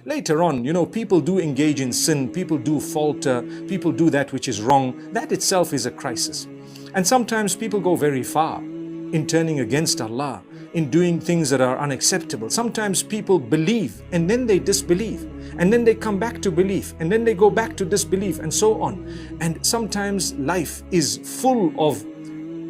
Later on, people do engage in sin, people do falter, people do that which is wrong. That itself is a crisis. And sometimes people go very far in turning against Allah, in doing things that are unacceptable. Sometimes people believe and then they disbelieve, and then they come back to belief, and then they go back to disbelief, and so on. And sometimes life is full of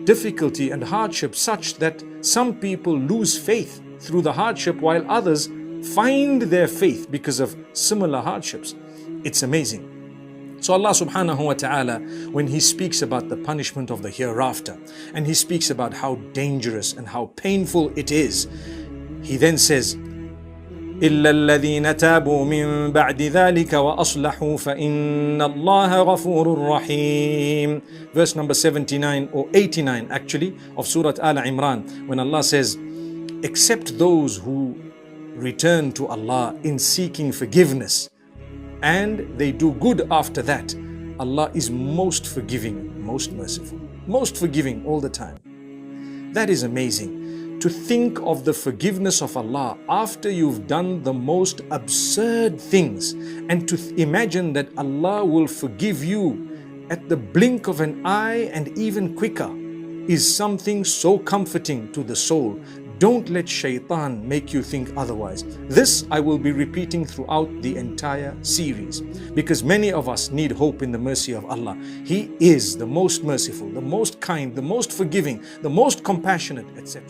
difficulty and hardship such that some people lose faith through the hardship while others find their faith because of similar hardships. It's amazing. So Allah subhanahu wa ta'ala, when He speaks about the punishment of the hereafter, and He speaks about how dangerous and how painful it is, He then says, إِلَّا الَّذِينَ تَابُوا مِن بَعْدِ ذَلِكَ وَأَصْلَحُوا فَإِنَّ اللَّهَ غَفُورٌ رَحِيمٌ. Verse number 79 or 89 actually of Surah Al-Imran, when Allah says, except those who return to Allah in seeking forgiveness and they do good after that, Allah is most forgiving, most merciful, most forgiving all the time. That is amazing. To think of the forgiveness of Allah after you've done the most absurd things, and to imagine that Allah will forgive you at the blink of an eye and even quicker, is something so comforting to the soul. Don't let shaitan make you think otherwise. This I will be repeating throughout the entire series, because many of us need hope in the mercy of Allah. He is the most merciful, the most kind, the most forgiving, the most compassionate, etc.